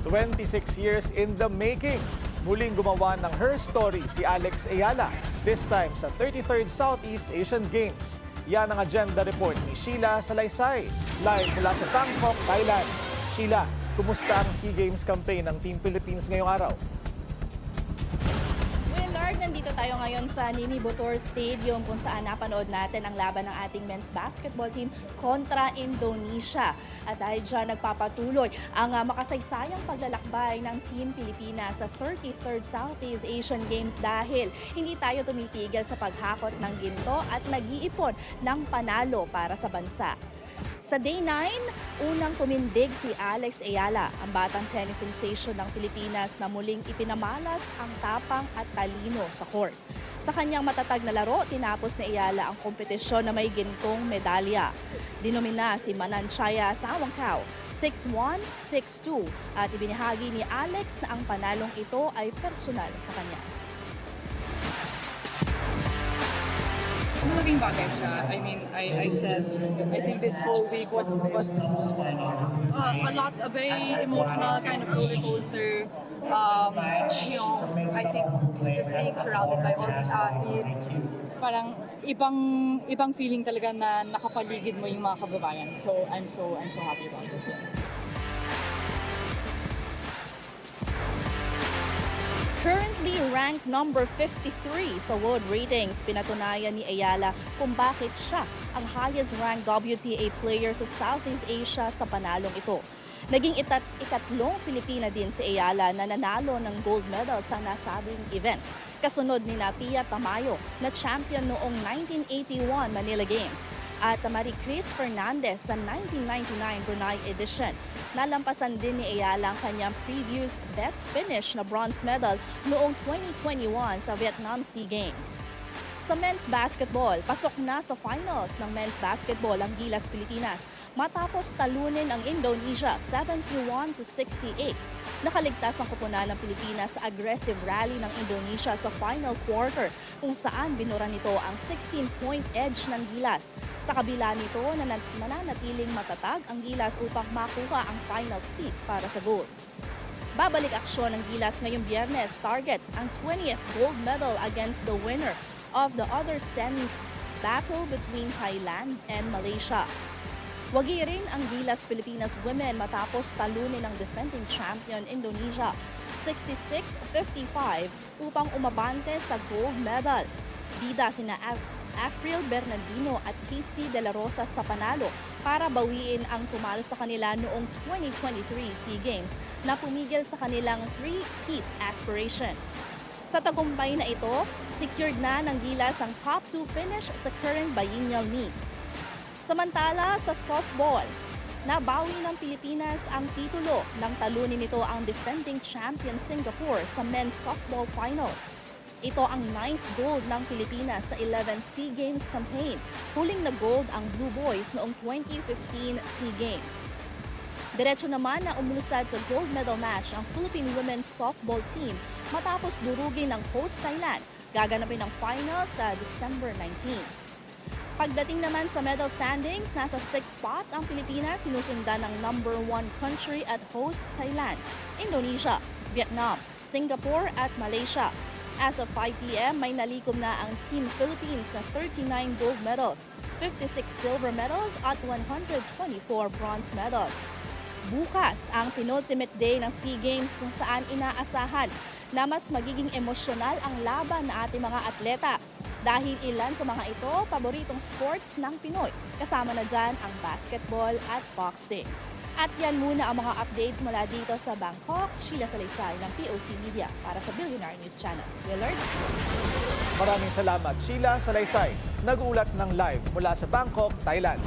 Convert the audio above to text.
26 years in the making. Muling gumawa ng her story si Alex Ayala, this time sa 33rd Southeast Asian Games. Yan ang agenda report ni Sheila Salaysay, live mula sa Bangkok, Thailand. Sheila, kumusta ang SEA Games campaign ng Team Philippines ngayong araw? Nandito tayo ngayon sa Nini Botor Stadium kung saan napanood natin ang laban ng ating men's basketball team kontra Indonesia. At dahil dyan nagpapatuloy ang makasaysayang paglalakbay ng Team Pilipinas sa 33rd Southeast Asian Games dahil hindi tayo tumitigil sa paghakot ng ginto at nag-iipon ng panalo para sa bansa. Sa Day 9, unang tumindig si Alex Ayala, ang batang tennis sensation ng Pilipinas na muling ipinamalas ang tapang at talino sa court. Sa kanyang matatag na laro, tinapos ni Ayala ang kompetisyon na may gintong medalya. Dinomina si Mananchaya Sawangkao 6-1, 6-2 at ibinahagi ni Alex na ang panalong ito ay personal sa kanya. Malaking bagay siya. I mean, I said, I think this whole week was a very emotional kind of roller coaster. I think just being surrounded by all these athletes, parang ibang feeling talaga na nakapaligid mo yung mga kababayan. So I'm so happy about it. Currently ranked number 53 sa world ratings, pinatunayan ni Ayala kung bakit siya ang highest ranked WTA player sa Southeast Asia sa panalong ito. Naging ikatlong Pilipina din si Ayala na nanalo ng gold medal sa nasabing event. Kasunod ni Pia Tamayo na champion noong 1981 Manila Games at Marie Cris Fernandez sa 1999 Brunei edition. Nalampasan din ni Ayala ang kanyang previous best finish na bronze medal noong 2021 sa Vietnam SEA Games. Sa men's basketball, pasok na sa finals ng men's basketball ang Gilas Pilipinas matapos talunin ang Indonesia 71-68. Nakaligtas ang koponan ng Pilipinas sa aggressive rally ng Indonesia sa final quarter kung saan binura nito ang 16-point edge ng Gilas. Sa kabila nito, nananatiling matatag ang Gilas upang makuha ang final seat para sa gold. Babalik aksyon ng Gilas ngayong Biyernes, target ang 20th gold medal against the winner of the other semis battle between Thailand and Malaysia. Wagi rin ang Gilas Pilipinas women matapos talunin ng defending champion Indonesia 66-55 upang umabante sa gold medal. Bida sina Afril Bernardino at Kissy De La Rosa sa panalo para bawiin ang tumalo sa kanila noong 2023 SEA Games na pumigil sa kanilang three-peat aspirations. Sa tagumpay na ito, secured na ng Gilas ang top 2 finish sa current biennial meet. Samantala sa softball, nabawi ng Pilipinas ang titulo nang talunin nito ang defending champion Singapore sa men's softball finals. Ito ang 9th gold ng Pilipinas sa 11 SEA Games campaign. Huling na gold ang Blue Boys noong 2015 SEA Games. Diretso naman na umulusad sa gold medal match ang Philippine women's softball team matapos durugin ng host Thailand. Gaganapin ang final sa December 19. Pagdating naman sa medal standings, nasa 6th spot ang Pilipinas, sinusundan ng number 1 country at host Thailand, Indonesia, Vietnam, Singapore at Malaysia. As of 5 p.m., may nalikom na ang Team Philippines sa 39 gold medals, 56 silver medals at 124 bronze medals. Bukas ang penultimate day ng SEA Games kung saan inaasahan na mas magiging emosyonal ang laban ng ating mga atleta. Dahil ilan sa mga ito, paboritong sports ng Pinoy. Kasama na dyan ang basketball at boxing. At yan muna ang mga updates mula dito sa Bangkok. Sheila Salaysay ng POC Media para sa Billionaire News Channel. Willard? Maraming salamat, Sheila Salaysay. Nag-uulat ng live mula sa Bangkok, Thailand.